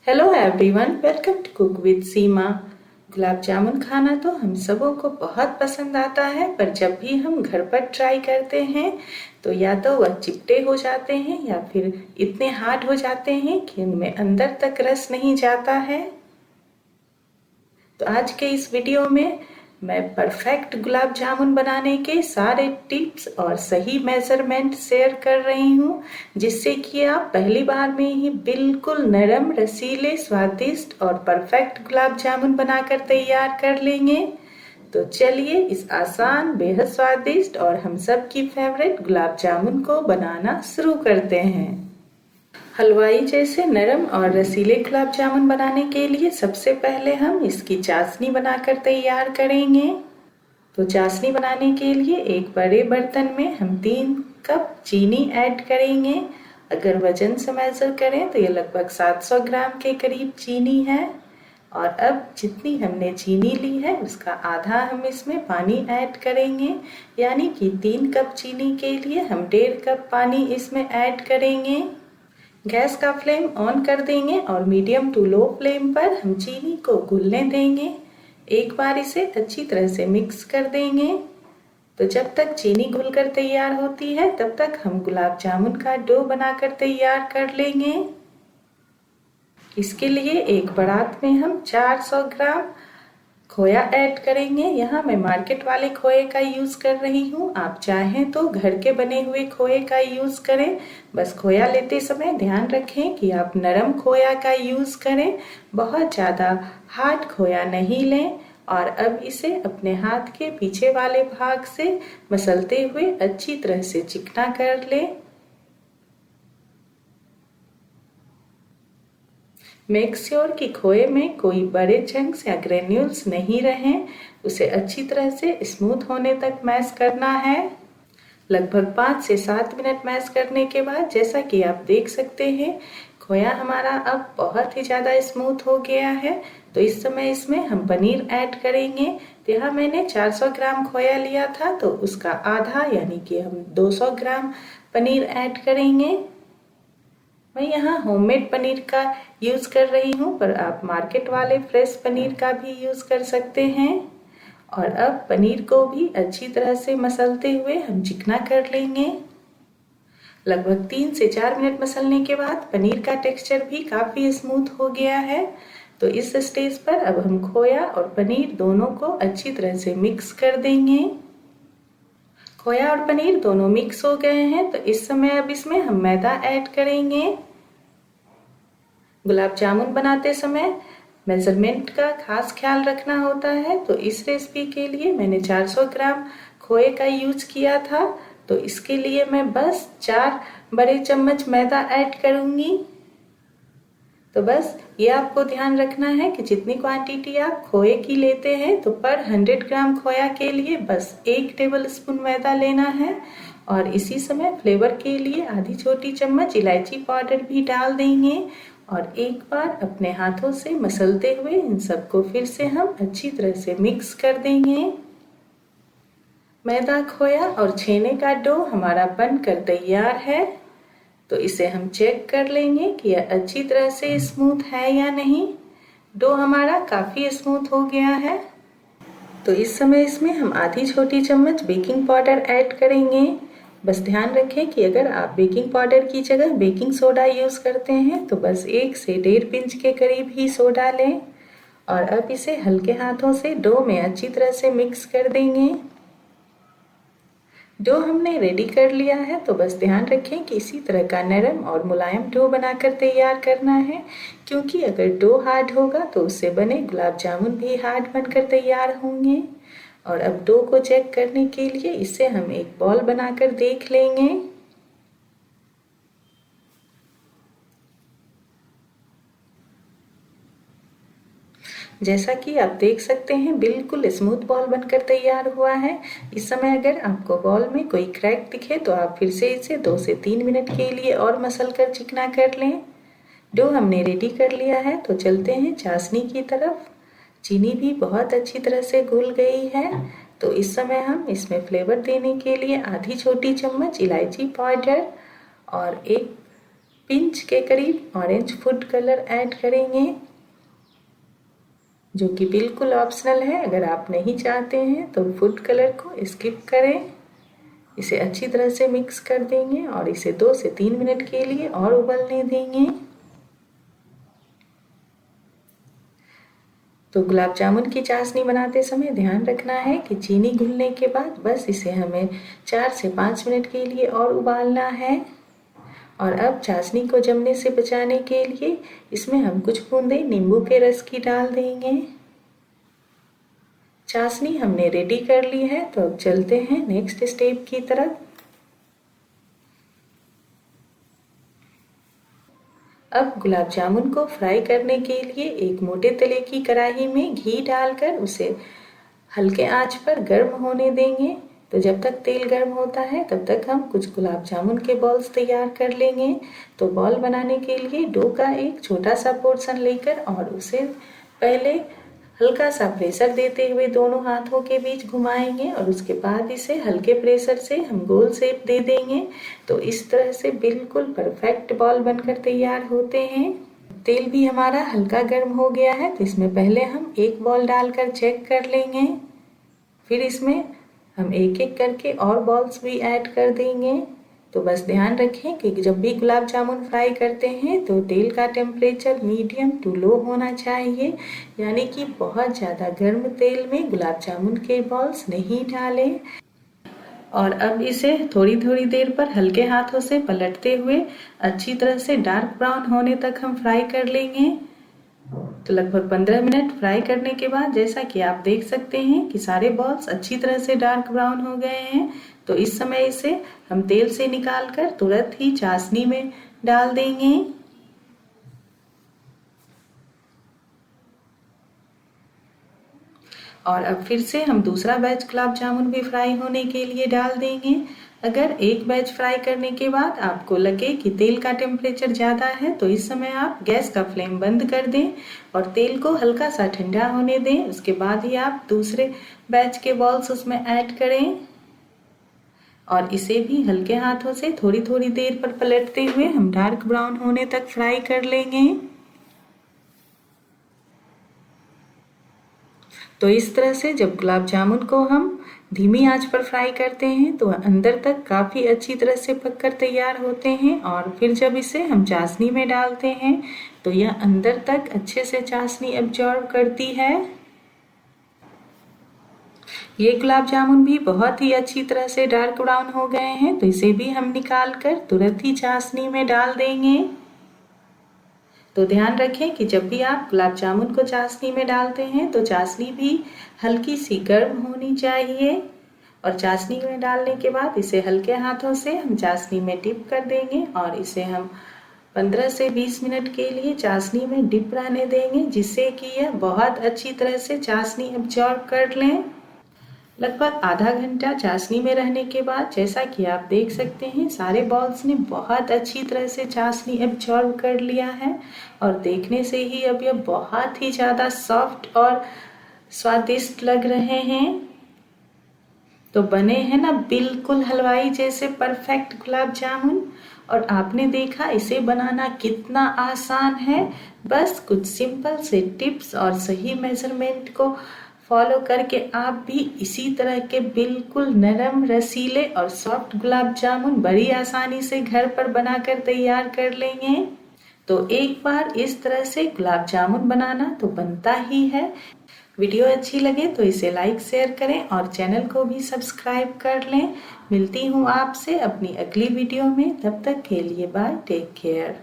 Hello everyone, welcome to cook with Seema. Gulab jamun खाना तो हम सबों को बहुत पसंद आता है, पर जब भी हम घर पर ट्राई करते हैं तो या तो वह चिपटे हो जाते हैं या फिर इतने हार्ड हो जाते हैं कि उनमें अंदर तक रस नहीं जाता है। तो आज के इस वीडियो में मैं परफेक्ट गुलाब जामुन बनाने के सारे टिप्स और सही मेजरमेंट शेयर कर रही हूँ, जिससे कि आप पहली बार में ही बिल्कुल नरम, रसीले, स्वादिष्ट और परफेक्ट गुलाब जामुन बनाकर तैयार कर लेंगे। तो चलिए इस आसान, बेहद स्वादिष्ट और हम सब की फेवरेट गुलाब जामुन को बनाना शुरू करते हैं। हलवाई जैसे नरम और रसीले गुलाब जामुन बनाने के लिए सबसे पहले हम इसकी चाशनी बनाकर तैयार करेंगे। तो चाशनी बनाने के लिए एक बड़े बर्तन में हम 3 कप चीनी ऐड करेंगे। अगर वजन से मेजर करें तो ये लगभग 700 ग्राम के करीब चीनी है। और अब जितनी हमने चीनी ली है उसका आधा हम इसमें पानी ऐड करेंगे, यानी कि 3 कप चीनी के लिए हम 1.5 कप पानी इसमें ऐड करेंगे। गैस का फ्लेम ऑन कर देंगे और मीडियम टू लो फ्लेम पर हम चीनी को घुलने देंगे। एक बार इसे अच्छी तरह से मिक्स कर देंगे। तो जब तक चीनी घुलकर तैयार होती है तब तक हम गुलाब जामुन का डो बनाकर तैयार कर लेंगे। इसके लिए एक परात में हम 400 ग्राम खोया ऐड करेंगे। यहाँ मैं मार्केट वाले खोए का यूज कर रही हूँ, आप चाहें तो घर के बने हुए खोए का यूज करें। बस खोया लेते समय ध्यान रखें कि आप नरम खोया का यूज करें, बहुत ज्यादा हार्ड खोया नहीं लें। और अब इसे अपने हाथ के पीछे वाले भाग से मसलते हुए अच्छी तरह से चिकना कर लें। मेक श्योर कि खोए में कोई बड़े चंक्स या ग्रेन्यूल्स नहीं रहें। उसे अच्छी तरह से स्मूथ होने तक मैश करना है। लगभग 5 से 7 मिनट मैश करने के बाद जैसा कि आप देख सकते हैं खोया हमारा अब बहुत ही ज़्यादा स्मूथ हो गया है। तो इस समय इसमें हम पनीर ऐड करेंगे। तो यहाँ मैंने 400 ग्राम खोया लिया था, तो उसका आधा यानी कि हम 200 ग्राम पनीर ऐड करेंगे। मैं यहाँ होममेड पनीर का यूज कर रही हूँ, पर आप मार्केट वाले फ्रेश पनीर का भी यूज कर सकते हैं। और अब पनीर को भी अच्छी तरह से मसलते हुए हम चिकना कर लेंगे। लगभग 3 से 4 मिनट मसलने के बाद पनीर का टेक्सचर भी काफी स्मूथ हो गया है। तो इस स्टेज पर अब हम खोया और पनीर दोनों को अच्छी तरह से मिक्स कर देंगे। खोया और पनीर दोनों मिक्स हो गए हैं, तो इस समय अब इसमें हम मैदा ऐड करेंगे। गुलाब जामुन बनाते समय मेजरमेंट का खास ख्याल रखना होता है। तो इस रेसिपी के लिए मैंने 400 ग्राम खोए का यूज किया था, तो इसके लिए मैं बस 4 बड़े चम्मच मैदा ऐड करूंगी। तो बस ये आपको ध्यान रखना है कि जितनी क्वांटिटी आप खोए की लेते हैं तो पर 100 ग्राम खोया के लिए बस 1 टेबल स्पून मैदा लेना है। और इसी समय फ्लेवर के लिए आधी छोटी चम्मच इलायची पाउडर भी डाल देंगे। और एक बार अपने हाथों से मसलते हुए इन सबको फिर से हम अच्छी तरह से मिक्स कर देंगे। मैदा, खोया और छेने का डो हमारा बनकर तैयार है। तो इसे हम चेक कर लेंगे कि यह अच्छी तरह से स्मूथ है या नहीं। डो हमारा काफी स्मूथ हो गया है। तो इस समय इसमें हम आधी छोटी चम्मच बेकिंग पाउडर ऐड करेंगे। बस ध्यान रखें कि अगर आप बेकिंग पाउडर की जगह बेकिंग सोडा यूज करते हैं तो बस 1 से 1.5 पिंच के करीब ही सोडा लें। और अब इसे हल्के हाथों से डो में अच्छी तरह से मिक्स कर देंगे। डो हमने रेडी कर लिया है, तो बस ध्यान रखें कि इसी तरह का नरम और मुलायम डो बनाकर तैयार करना है, क्योंकि अगर डो हार्ड होगा तो उससे बने गुलाब जामुन भी हार्ड बनकर तैयार होंगे। और अब डो को चेक करने के लिए इसे हम एक बॉल बनाकर देख लेंगे। जैसा कि आप देख सकते हैं बिल्कुल स्मूथ बॉल बनकर तैयार हुआ है। इस समय अगर आपको बॉल में कोई क्रैक दिखे तो आप फिर से इसे 2 से 3 मिनट के लिए और मसल कर चिकना कर लें। डो हमने रेडी कर लिया है, तो चलते हैं चाशनी की तरफ। चीनी भी बहुत अच्छी तरह से घुल गई है। तो इस समय हम इसमें फ्लेवर देने के लिए आधी छोटी चम्मच इलायची पाउडर और 1 पिंच के करीब ऑरेंज फूड कलर ऐड करेंगे, जो कि बिल्कुल ऑप्शनल है। अगर आप नहीं चाहते हैं तो फूड कलर को स्किप करें। इसे अच्छी तरह से मिक्स कर देंगे और इसे 2 से 3 मिनट के लिए और उबलने देंगे। तो गुलाब जामुन की चाशनी बनाते समय ध्यान रखना है कि चीनी घुलने के बाद बस इसे हमें 4 से 5 मिनट के लिए और उबालना है। और अब चाशनी को जमने से बचाने के लिए इसमें हम कुछ बूंदे नींबू के रस की डाल देंगे। चाशनी हमने रेडी कर ली है, तो अब चलते हैं नेक्स्ट स्टेप की तरफ। अब गुलाब जामुन को फ्राई करने के लिए एक मोटे तले की कढ़ाई में घी डालकर उसे हल्के आंच पर गर्म होने देंगे। तो जब तक तेल गर्म होता है तब तक हम कुछ गुलाब जामुन के बॉल्स तैयार कर लेंगे। तो बॉल बनाने के लिए डो का एक छोटा सा पोर्शन लेकर और उसे पहले हल्का सा प्रेशर देते हुए दोनों हाथों के बीच घुमाएंगे और उसके बाद इसे हल्के प्रेशर से हम गोल शेप दे देंगे। तो इस तरह से बिल्कुल परफेक्ट बॉल बनकर तैयार होते हैं। तेल भी हमारा हल्का गर्म हो गया है, तो इसमें पहले हम एक बॉल डालकर चेक कर लेंगे। फिर इसमें हम एक एक करके और बॉल्स भी ऐड कर देंगे। तो बस ध्यान रखें कि जब भी गुलाब जामुन फ्राई करते हैं तो तेल का टेम्परेचर मीडियम टू लो होना चाहिए, यानी कि बहुत ज़्यादा गर्म तेल में गुलाब जामुन के बॉल्स नहीं डालें। और अब इसे थोड़ी थोड़ी देर पर हल्के हाथों से पलटते हुए अच्छी तरह से डार्क ब्राउन होने तक हम फ्राई कर लेंगे। तो लगभग 15 मिनट फ्राई करने के बाद जैसा कि आप देख सकते हैं कि सारे बॉल्स अच्छी तरह से डार्क ब्राउन हो गए हैं। तो इस समय इसे हम तेल से निकालकर तुरंत ही चाशनी में डाल देंगे। और अब फिर से हम दूसरा बैच गुलाब जामुन भी फ्राई होने के लिए डाल देंगे। अगर एक बैच फ्राई करने के बाद आपको लगे कि तेल का टेम्परेचर ज़्यादा है तो इस समय आप गैस का फ्लेम बंद कर दें और तेल को हल्का सा ठंडा होने दें। उसके बाद ही आप दूसरे बैच के बॉल्स उसमें ऐड करें और इसे भी हल्के हाथों से थोड़ी थोड़ी देर पर पलटते हुए हम डार्क ब्राउन होने तक फ्राई कर लेंगे। तो इस तरह से जब गुलाब जामुन को हम धीमी आंच पर फ्राई करते हैं तो अंदर तक काफ़ी अच्छी तरह से पककर तैयार होते हैं। और फिर जब इसे हम चाशनी में डालते हैं तो यह अंदर तक अच्छे से चाशनी एब्जॉर्ब करती है। ये गुलाब जामुन भी बहुत ही अच्छी तरह से डार्क ब्राउन हो गए हैं, तो इसे भी हम निकाल कर तुरंत ही चाशनी में डाल देंगे। तो ध्यान रखें कि जब भी आप गुलाब जामुन को चाशनी में डालते हैं तो चाशनी भी हल्की सी गर्म होनी चाहिए। और चाशनी में डालने के बाद इसे हल्के हाथों से हम चाशनी में डिप कर देंगे और इसे हम 15 से 20 मिनट के लिए चाशनी में डिप रहने देंगे, जिससे कि यह बहुत अच्छी तरह से चाशनी एब्जॉर्ब कर लें। लगभग आधा घंटा चाशनी में रहने के बाद जैसा कि आप देख सकते हैं सारे बॉल्स ने बहुत अच्छी तरह से चाशनी एब्जॉर्ब कर लिया है और देखने से ही अब यह बहुत ही ज़्यादा सॉफ्ट और स्वादिष्ट लग रहे हैं। तो बने हैं ना बिल्कुल हलवाई जैसे परफेक्ट गुलाब जामुन। और आपने देखा इसे बनाना कितना आसान है। बस कुछ सिंपल से टिप्स और सही मेजरमेंट को फॉलो करके आप भी इसी तरह के बिल्कुल नरम, रसीले और सॉफ्ट गुलाब जामुन बड़ी आसानी से घर पर बनाकर तैयार कर लेंगे। तो एक बार इस तरह से गुलाब जामुन बनाना तो बनता ही है। वीडियो अच्छी लगे तो इसे लाइक शेयर करें और चैनल को भी सब्सक्राइब कर लें। मिलती हूँ आपसे अपनी अगली वीडियो में, तब तक के लिए बाय, टेक केयर।